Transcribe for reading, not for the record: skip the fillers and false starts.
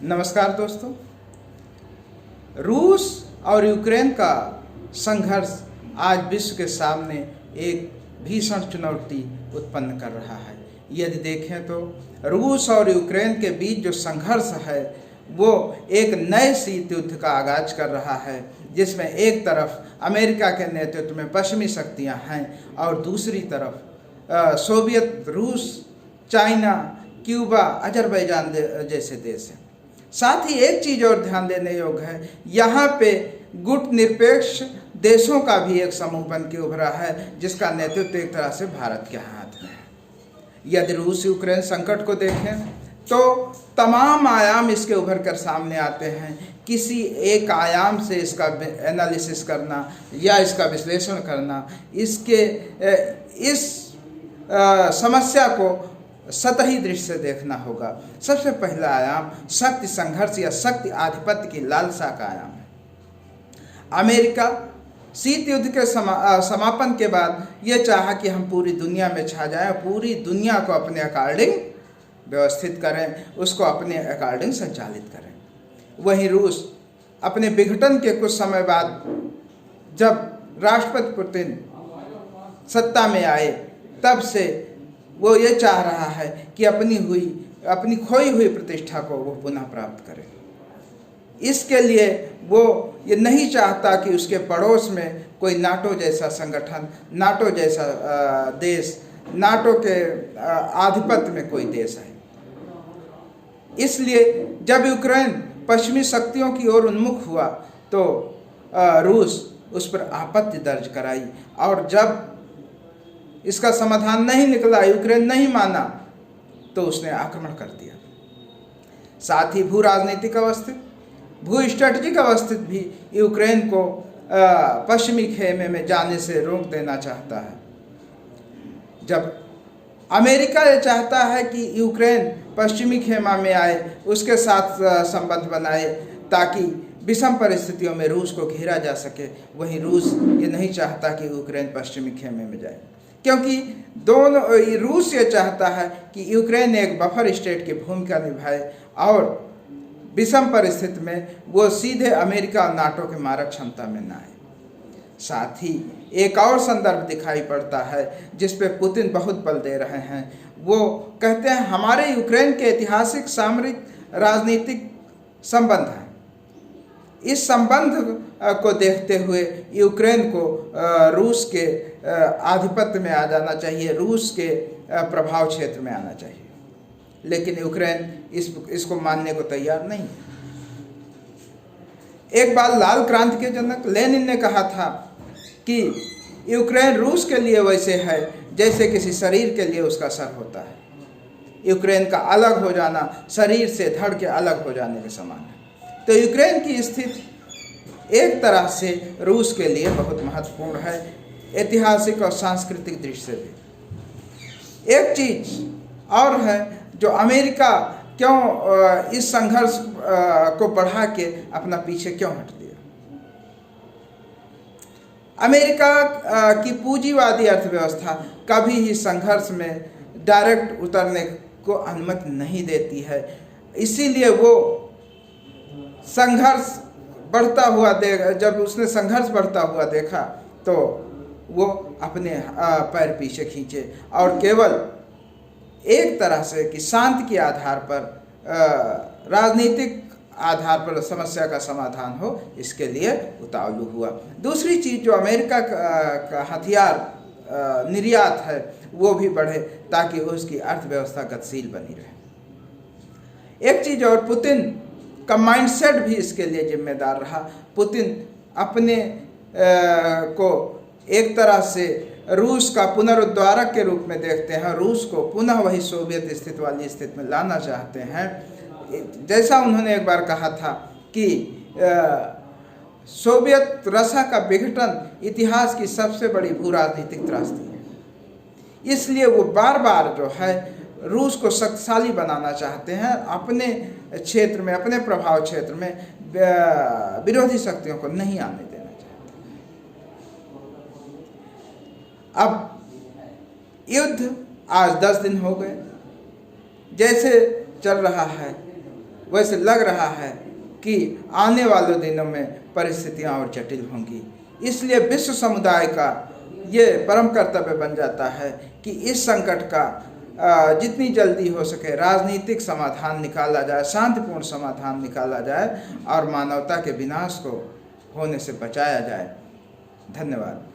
नमस्कार दोस्तों। रूस और यूक्रेन का संघर्ष आज विश्व के सामने एक भीषण चुनौती उत्पन्न कर रहा है। यदि देखें तो रूस और यूक्रेन के बीच जो संघर्ष है वो एक नए शीत युद्ध का आगाज कर रहा है, जिसमें एक तरफ अमेरिका के नेतृत्व में पश्चिमी शक्तियां हैं और दूसरी तरफ सोवियत रूस, चाइना, क्यूबा, अजरबैजान जैसे देश हैं। साथ ही एक चीज़ और ध्यान देने योग्य है, यहाँ पे गुट निरपेक्ष देशों का भी एक समूह बन के उभरा है, जिसका नेतृत्व एक तरह से भारत के हाथ में है। यदि रूस यूक्रेन संकट को देखें तो तमाम आयाम इसके उभर कर सामने आते हैं। किसी एक आयाम से इसका एनालिसिस करना या इसका विश्लेषण करना, इस समस्या को सतही दृष्टि से देखना होगा। सबसे पहला आयाम शक्ति संघर्ष या शक्ति आधिपत्य की लालसा का आयाम है। अमेरिका शीत युद्ध के समापन के बाद ये चाहा कि हम पूरी दुनिया में छा जाएं, पूरी दुनिया को अपने अकॉर्डिंग व्यवस्थित करें, उसको अपने अकॉर्डिंग संचालित करें। वहीं रूस अपने विघटन के कुछ समय बाद जब राष्ट्रपति पुतिन सत्ता में आए, तब से वो ये चाह रहा है कि अपनी खोई हुई प्रतिष्ठा को वो पुनः प्राप्त करे। इसके लिए वो ये नहीं चाहता कि उसके पड़ोस में कोई नाटो जैसा संगठन, नाटो जैसा देश, नाटो के आधिपत्य में कोई देश है। इसलिए जब यूक्रेन पश्चिमी शक्तियों की ओर उन्मुख हुआ तो रूस उस पर आपत्ति दर्ज कराई, और जब इसका समाधान नहीं निकला, यूक्रेन नहीं माना, तो उसने आक्रमण कर दिया। साथ ही भू राजनीतिक अवस्थित, भू स्ट्रेटजिक अवस्थित भी यूक्रेन को पश्चिमी खेमे में जाने से रोक देना चाहता है। जब अमेरिका ये चाहता है कि यूक्रेन पश्चिमी खेमा में आए, उसके साथ संबंध बनाए ताकि विषम परिस्थितियों में रूस को घेरा जा सके, वहीं रूस ये नहीं चाहता कि यूक्रेन पश्चिमी खेमे में जाए, क्योंकि रूस ये चाहता है कि यूक्रेन एक बफर स्टेट की भूमिका निभाए और विषम परिस्थिति में वो सीधे अमेरिका और नाटो के मारक क्षमता में न आए। साथ ही एक और संदर्भ दिखाई पड़ता है जिस पे पुतिन बहुत बल दे रहे हैं। वो कहते हैं हमारे यूक्रेन के ऐतिहासिक, सामरिक, राजनीतिक संबंध हैं। इस संबंध को देखते हुए यूक्रेन को रूस के आधिपत्य में आ जाना चाहिए, रूस के प्रभाव क्षेत्र में आना चाहिए, लेकिन यूक्रेन इसको मानने को तैयार नहीं। एक बार लाल क्रांति के जनक लेनिन ने कहा था कि यूक्रेन रूस के लिए वैसे है जैसे किसी शरीर के लिए उसका सर होता है। यूक्रेन का अलग हो जाना शरीर से धड़ के अलग हो जाने के समान है। तो यूक्रेन की स्थिति एक तरह से रूस के लिए बहुत महत्वपूर्ण है, ऐतिहासिक और सांस्कृतिक दृष्टि से भी। एक चीज और है जो अमेरिका क्यों इस संघर्ष को बढ़ा के अपना पीछे क्यों हट दिया। अमेरिका की पूंजीवादी अर्थव्यवस्था कभी ही संघर्ष में डायरेक्ट उतरने को अनुमति नहीं देती है। इसीलिए वो संघर्ष बढ़ता हुआ जब उसने संघर्ष बढ़ता हुआ देखा तो वो अपने पैर पीछे खींचे और केवल एक तरह से कि शांति के आधार पर, राजनीतिक आधार पर समस्या का समाधान हो, इसके लिए उतावलू हुआ। दूसरी चीज़ जो अमेरिका का हथियार निर्यात है वो भी बढ़े ताकि उसकी अर्थव्यवस्था गतिशील बनी रहे। एक चीज़ और, पुतिन का माइंडसेट भी इसके लिए जिम्मेदार रहा। पुतिन अपने को एक तरह से रूस का पुनरुद्धारक के रूप में देखते हैं, रूस को पुनः वही सोवियत स्थिति वाली स्थिति में लाना चाहते हैं। जैसा उन्होंने एक बार कहा था कि सोवियत रसा का विघटन इतिहास की सबसे बड़ी भू राजनीतिक त्रासदी है। इसलिए वो बार बार जो है रूस को शक्तिशाली बनाना चाहते हैं, अपने क्षेत्र में, अपने प्रभाव क्षेत्र में विरोधी शक्तियों को नहीं आने देना चाहते। अब युद्ध आज 10 दिन हो गए, जैसे चल रहा है वैसे लग रहा है कि आने वाले दिनों में परिस्थितियां और जटिल होंगी। इसलिए विश्व समुदाय का ये परम कर्तव्य बन जाता है कि इस संकट का जितनी जल्दी हो सके राजनीतिक समाधान निकाला जाए, शांतिपूर्ण समाधान निकाला जाए और मानवता के विनाश को होने से बचाया जाए। धन्यवाद।